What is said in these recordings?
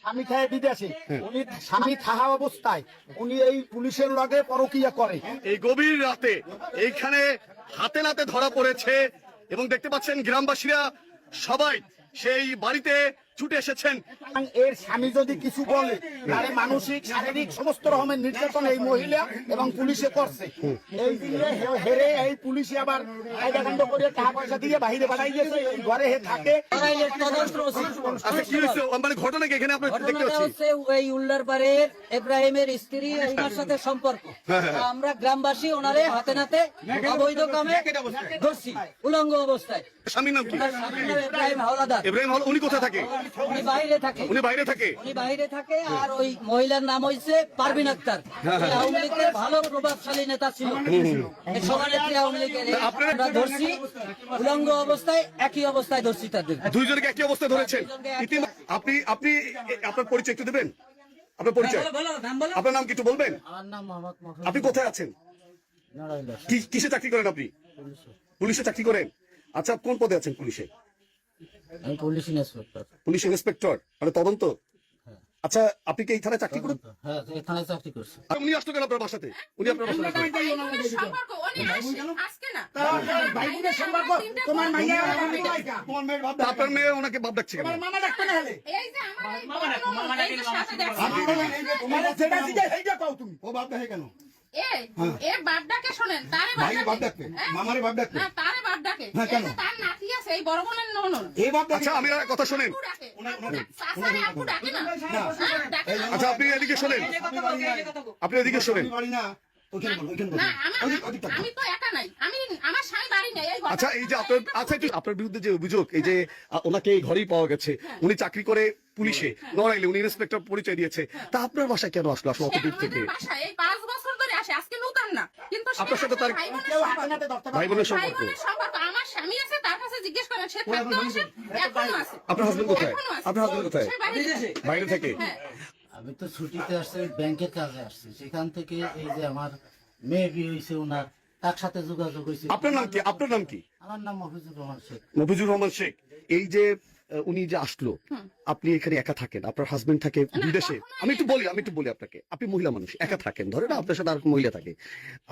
স্বামী খায় বিদেশে, উনি স্বামী থাকা অবস্থায় উনি এই পুলিশের লগে পরকীয়া করে। এই গভীর রাতে এইখানে হাতে নাতে ধরা পড়েছে এবং দেখতে পাচ্ছেন গ্রামবাসীরা সবাই সেই বাড়িতে ছুটে এসেছেন। এর স্বামী যদি কিছু বলে তাহলে মানসিক শারীরিক সমস্ত রকমের নির্যাতন এই মহিলা এবং পুলিশে করছে। এই দিনে হেরে এই পুলিশে আবার কায়দাকাণ্ড করে টাকা পয়সা দিয়ে বাইরে বাড়াই দিয়েছে, এই ঘরে হে থাকে। আচ্ছা কি হয়েছে মানে ঘটনা কি এখানে আমরা দেখতে পাচ্ছি? এই উল্লার পাড়ের ইব্রাহিমের স্ত্রী ওনার সাথে সম্পর্ক, আমরা গ্রামবাসী ওনারে হাতে নাতে অবৈধ কামে ধরছি উলঙ্গ অবস্থায়। স্বামীর নাম কি? ইব্রাহিম হাওলাদার। ইব্রাহিম হাওলাদার উনি কোথায় থাকে? উনি বাইরে থাকে। উনি বাইরে থাকে? উনি বাইরে থাকে। আর ওই মহিলার নাম হইছে পারভিন আক্তার। আওয়ামী লীগের ভালো প্রভাবশালী নেতা ছিল, সভানেত্রী আওয়ামী লীগের। আমরা ধরছি উলঙ্গ অবস্থায়, একই অবস্থায় ধরছি তাদের দুইজনকে একই অবস্থায় ধরেছেন। আপনি আপনি আপনার পরিচয় একটু দেবেন? আপনার পরিচয়, আপনার নাম কি একটু বলবেন? আমার নাম মোহাম্মদ মফিজুর। আপনি কোথায় আছেন? কিসে চাকরি করেন আপনি? পুলিশে চাকরি করেন? আচ্ছা কোন পদে আছেন পুলিশে? আমি পুলিশ ইন্সপেক্টর। পুলিশ ইন্সপেক্টর মানে তদন্ত? আচ্ছা আপনি কি এই থানায় চাকরি করেন? হ্যাঁ, এখানে চাকরি করছি। উনি আসতো কেন আপনার বাসাতে? উনি আপনার বাসাতে তোমার মাইয়া আপনার মেয়ে ওনাকে বাপ ডাকছে কেন? মামা ডাকতে না হলে তুমি ও বাপ দেখে কেন? বাপডাকে শোনেন, তারে বাপ ডাকে, মামারে বাপ ডাকে, তারে বাপ ডাকে, তার নাতি আছে এই বড় বোনের ননদ। এই বাপ আচ্ছা আমি কথা শোনেন। আচ্ছা আপনি এদিকে শোনেন, আপনি এদিকে শোনেন। আমি তো একা নাই, আমি আমার স্বামী বাড়ি নাই। আচ্ছা এই যে আপনার বিরুদ্ধে যে অভিযোগ, এই যে ওনাকে এই ঘরেই পাওয়া গেছে, উনি চাকরি করে পুলিশে নড়াইলে, উনি ইন্সপেক্টর পরিচয় দিয়েছে, তা আপনার বাসায় কেন আসলো অত দূর থেকে? এই 5 বছর ধরে আসে, আজকে নতুন না। কিন্তু আপনার সাথে তার ভাই বোনের সম্পর্ক? আমার স্বামী আছে, তার কাছে জিজ্ঞেস করেন, সে থাকতো আসে, এখনো আছে। আপনার হাজবেন্ড কোথায়? আপনার হাজবেন্ড কোথায়? বাইরে থেকে? আমি তো ছুটিতে আসছি, ব্যাংকের কাজে আসছি। সেখান থেকে এই যে আমার মেয়ে বিয়ে হয়েছে, ওনার তার সাথে যোগাযোগ হয়েছে। আপনার নাম কি? আপনার নাম কি? আমার নাম মফিজুর রহমান শেখ। মফিজুর রহমান শেখ। এই যে উনি যে আসলো, আপনি এখানে একা থাকেন, আপনার হাজবেন্ড থাকে বিদেশে। আমি একটু বলি আপনাকে, আপনি মহিলা মানুষ, একা থাকেন, ধরে না আপনার সাথে আর মহিলা থাকে।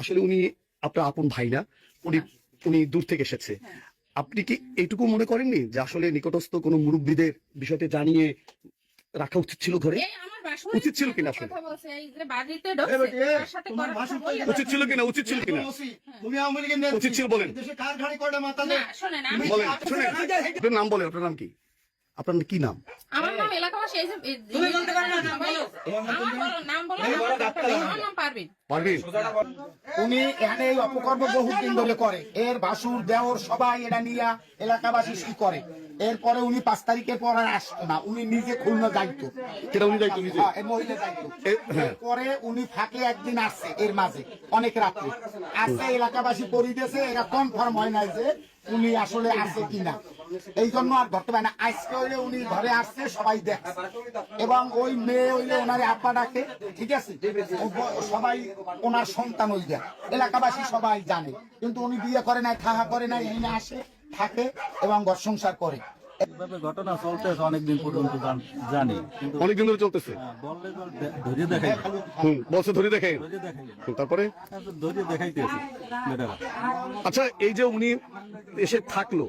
আসলে উনি আপনার আপন ভাই না, উনি দূর থেকে এসেছে। আপনি কি এইটুকু মনে করেননি যে আসলে নিকটস্থ কোনো মুরব্বীদের বিষয়টি জানিয়ে রাখা উচিত ছিল? ধরে উচিত ছিল কিনা? আসলে উচিত ছিল কিনা? উচিত ছিল কিনা? উচিত ছিল বলেন। বলেন, শুনেন আপনার নাম বলেন। আপনার নাম কি? আপনার কি নাম? আমার নাম এলাকাবাসী। তুমি বলতে পারো না, নাম বলো। নাম বলো। আমার নাম পারভিন। পারভিন। উনি এখানে এই অপকর্ম বহুদিন ধরে করে। এর ভাসুর দেওর সবাই এটা নিয়ে এলাকাবাসী কি করে। এরপরে উনি 5 তারিখের পর আর আসতো না, উনি নিজে খুলনা যাইতো। উনি যাইতো নিজে? মহিলা যাইতো। এরপরে উনি ফাঁকে একদিন আসছে, এর মাঝে অনেক রাত্রে আসছে, এলাকাবাসী করে দিয়েছে। এরা কনফার্ম হয় নাই যে উনি আসলে আসছে কিনা, এই জন্য আর ধরতে পারে না। আজকে হইলে উনি ঘরে আসছে, সবাই দেখছে, এবং ওই মেয়ে হইলে ওনারে আব্বা ডাকে, ঠিক আছে, সবাই ওনার সন্তান হই যায়, এলাকাবাসী সবাই জানে। কিন্তু উনি বিয়ে করে নাই, থাকা করে নাই, এখানে আসে, থাকে এবং ঘর সংসার করে। এভাবে ঘটনা চলতেছে অনেকদিন পর্যন্ত জানি, কিন্তু অনেকদিন ধরে চলতেছে। বললে ধরিয়ে দেখাই, বলছে ধরে দেখে, তারপরে ধরিয়ে দেখাইতেছে মেয়েরা। আচ্ছা এই যে উনি এসে থাকলো,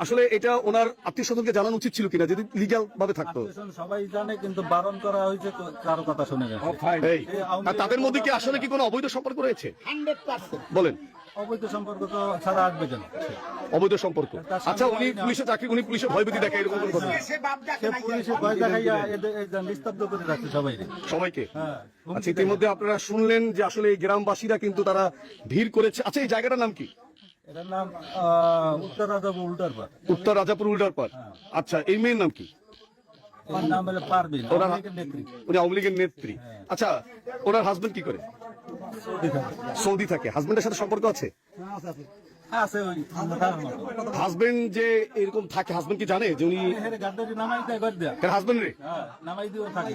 আসলে এটা ওনার আত্মীয় স্বজনকে জানানো উচিত ছিল কিনা, যদি লিগ্যাল ভাবে থাকতো? সবাই জানে, কিন্তু বারণ করা হয়েছে, কারো কথা শুনে গেছে। আর তাদের মধ্যে কি আসলে কি কোনো অবৈধ সম্পর্ক রয়েছে? 100% বলেন। অবৈধ সম্পর্ক তো ছাড়া আসবে কেন? অবৈধ সম্পর্ক। আচ্ছা উনি পুলিশে চাকরি, উনি পুলিশে ভয়ভীতি দেখায়, এরকম কোনো ঘটনা? পুলিশে ভয় দেখাইয়া নিস্তব্ধ করে রাখছে সবাইকে। আচ্ছা ইতিমধ্যে আপনারা শুনলেন যে আসলে এই গ্রামবাসীরা কিন্তু তারা ভিড় করেছে। আচ্ছা এই জায়গাটার নাম কি? এটার নাম উত্তর রাজাপুর উল্টার পাড়। উত্তর রাজাপুর উল্টার পাড়। আচ্ছা এই মেয়ের নাম কি? ওর নাম হলো পারভিন, উনি আওয়ামী লীগের নেত্রী। আচ্ছা ওনার হাজবেন্ড কি করে? সৌদি থাকে। হাজবেন্ডের সাথে সম্পর্ক আছে? আছে ওই হাজবেন্ড যে এরকম থাকে, হাজবেন্ড কি জানে যে উনি গাদ্দারি নামাই দেয়, হাজবেন্ড রে নামাই দিয়েও থাকে।